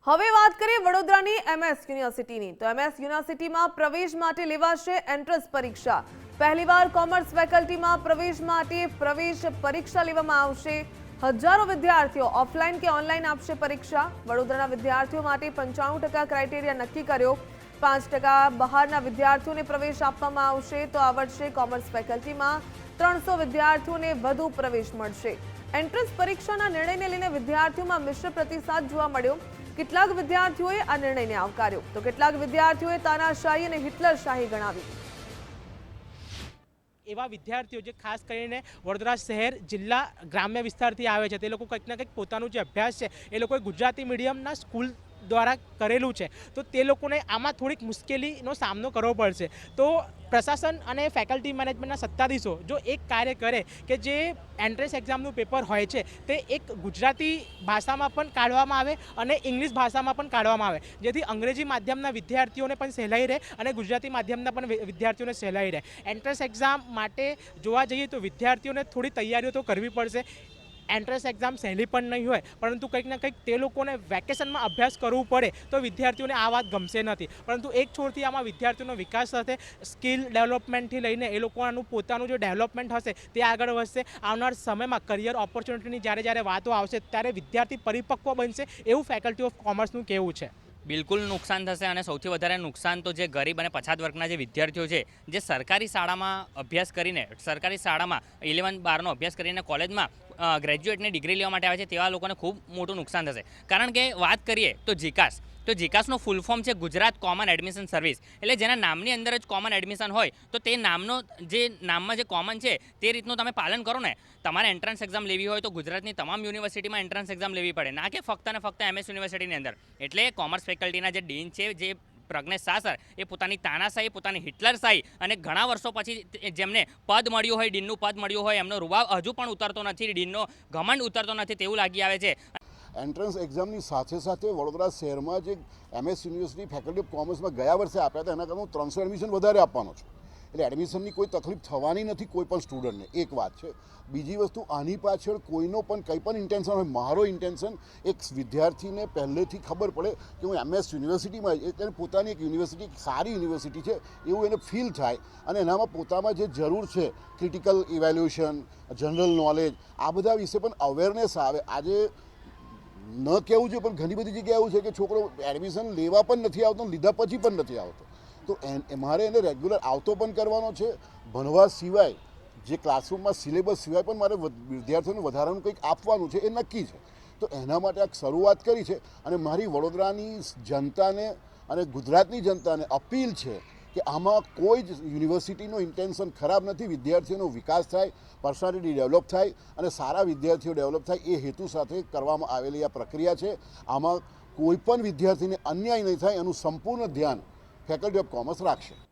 હવે વાત કરીએ વડોદરાની એમએસ યુનિવર્સિટીની તો એમએસ યુનિવર્સિટીમાં પ્રવેશ માટે લેવાશે એન્ટ્રન્સ પરીક્ષા। પહેલીવાર કોમર્સ ફેકલ્ટીમાં પ્રવેશ માટે પ્રવેશ પરીક્ષા લેવામાં આવશે। હજારો વિદ્યાર્થીઓ ઓફલાઈન કે ઓનલાઈન આપશે પરીક્ષા। વડોદરાના વિદ્યાર્થીઓ માટે 95% ક્રાઇટેરિયા નક્કી કર્યો। 5% બહારના વિદ્યાર્થીઓને પ્રવેશ આપવામાં આવશે। તો આ વર્ષે કોમર્સ ફેકલ્ટીમાં 300 વિદ્યાર્થીઓને વધુ પ્રવેશ મળશે। એન્ટ્રન્સ પરીક્ષાના નિર્ણયને લઈને વિદ્યાર્થીઓમાં મિશ્ર પ્રતિસાદ જોવા મળ્યો। કેટલાક વિદ્યાર્થીઓએ આ નિર્ણયને આવકાર્યો તો કેટલાક વિદ્યાર્થીઓએ તાનાશાહી અને હિટલરશાહી ગણાવી। એવા વિદ્યાર્થીઓ જે ખાસ કરીને વડોદરા શહેર જિલ્લા ગ્રામ્ય વિસ્તારથી આવે છે તે લોકો કંઈક ના કંઈક પોતાનું જે અભ્યાસ છે એ લોકોએ ગુજરાતી મીડિયમના સ્કૂલ દ્વારા કરેલું છે તો તે લોકોને આમાં થોડીક મુશ્કેલીનો સામનો કરવો પડશે। તો પ્રશાસન અને ફેકલ્ટી મેનેજમેન્ટના સત્તાધીશો જો એક કાર્ય કરે કે જે એન્ટ્રન્સ એક્ઝામનું પેપર હોય છે તે એક ગુજરાતી ભાષામાં પણ કાઢવામાં આવે અને ઇંગ્લિશ ભાષામાં પણ કાઢવામાં આવે, જેથી અંગ્રેજી માધ્યમના વિદ્યાર્થીઓને પણ સહેલાઈ રહે અને ગુજરાતી માધ્યમના પણ વિદ્યાર્થીઓને સહેલાઈ રહે। એન્ટ્રન્સ એક્ઝામ માટે જોવા જઈએ તો વિદ્યાર્થીઓને થોડી તૈયારીઓ તો કરવી પડશે। એન્ટ્રન્સ એક્ઝામ સહેલી પણ નહીં હોય પરંતુ કંઈક ના કંઈક તે લોકોને વેકેશનમાં અભ્યાસ કરવું પડે તો વિદ્યાર્થીઓને આ વાત ગમશે નથી, પરંતુ એક છોડથી આમાં વિદ્યાર્થીઓનો વિકાસ થશે। સ્કિલ ડેવલપમેન્ટથી લઈને એ લોકોનું પોતાનું જે ડેવલપમેન્ટ હશે તે આગળ વધશે। આવનાર સમયમાં કરિયર ઓપોર્ચ્યુનિટીની જ્યારે વાતો આવશે ત્યારે વિદ્યાર્થી પરિપક્વ બનશે એવું ફેકલ્ટી ઓફ કોમર્સનું કહેવું છે। બિલકુલ નુકસાન થશે અને સૌથી વધારે નુકસાન તો જે ગરીબ અને પછાત વર્ગના જે વિદ્યાર્થીઓ છે જે સરકારી શાળામાં અભ્યાસ કરીને સરકારી શાળામાં 11-12નો અભ્યાસ કરીને કોલેજમાં ગ્રેજ્યુએટની ડિગ્રી લેવા માટે આવે છે તેવા લોકોને ખૂબ મોટું નુકસાન થશે। કારણ કે વાત કરીએ તો જીકાસ, તો જીકાસનું ફૂલ ફોર્મ છે ગુજરાત કોમન એડમિશન સર્વિસ, એટલે જેના નામની અંદર જ કોમન એડમિશન હોય તો તે નામનો જે નામમાં જે કોમન છે તે રીતનું તમે પાલન કરો ને। તમારે એન્ટ્રન્સ એક્ઝામ લેવી હોય તો ગુજરાતની તમામ યુનિવર્સિટીમાં એન્ટ્રન્સ એક્ઝામ લેવી પડે, ના કે ફક્ત ને ફક્ત એમએસ યુનિવર્સિટીની અંદર। એટલે કોમર્સ ફેકલ્ટીના જે ડીન છે જે પ્રજ્ઞેશ શાહ સર એ પોતાની તાનાશાહી, પોતાની હિટલરશાહી અને ઘણા વર્ષો પછી જેમને પદ મળ્યું હોય, ડીનનું પદ મળ્યું હોય, એમનો રૂબાબ હજુ પણ ઉતરતો નથી, ડીનનો ઘમંડ ઉતરતો નથી તેવું લાગી આવે છે। એન્ટ્રન્સ એક્ઝામની સાથે સાથે વડોદરા શહેરમાં જે એમએસ યુનિવર્સિટી ફેકલ્ટી ઓફ કોમર્સમાં ગયા વર્ષે આપ્યા હતા એના કરતાં 300 એડમિશન વધારે આપવાનો છે, એટલે એડમિશનની કોઈ તકલીફ થવાની નથી કોઈ પણ સ્ટુડન્ટને, એક વાત છે। બીજી વસ્તુ, આની પાછળ કોઈનો પણ કંઈ પણ ઇન્ટેન્શન હોય, મારો ઇન્ટેન્શન એક વિદ્યાર્થીને પહેલેથી ખબર પડે કે હું એમએસ યુનિવર્સિટીમાં એને પોતાની એક યુનિવર્સિટી સારી યુનિવર્સિટી છે એવું એને ફીલ થાય અને એનામાં પોતામાં જે જરૂર છે ક્રિટિકલ ઇવેલ્યુએશન, જનરલ નોલેજ, આ બધા વિશે પણ અવેરનેસ આવે। આજે ન કહેવું જોઈએ પણ ઘણી બધી જગ્યાએ એવું છે કે છોકરો એડમિશન લેવા પણ નથી આવતો, લીધા પછી પણ નથી આવતો, તો મારે એને રેગ્યુલર આવતો પણ કરવાનો છે। ભણવા સિવાય જે ક્લાસરૂમમાં સિલેબસ સિવાય પણ મારે વિદ્યાર્થીઓને વધારાનું કંઈક આપવાનું છે એ નક્કી છે, તો એના માટે આ શરૂઆત કરી છે। અને મારી વડોદરાની જનતાને અને ગુજરાતની જનતાને અપીલ છે કે આમાં કોઈ જ યુનિવર્સિટીનો ઇન્ટેન્શન ખરાબ નથી, વિદ્યાર્થીઓનો વિકાસ થાય, પર્સનાલિટી ડેવલપ થાય અને સારા વિદ્યાર્થીઓ ડેવલપ થાય એ હેતુ સાથે કરવામાં આવેલી આ પ્રક્રિયા છે। આમાં કોઈ પણ વિદ્યાર્થીને અન્યાય નહીં થાય એનું સંપૂર્ણ ધ્યાન ફેકલ્ટી ઓફ કોમર્સ રાખશે।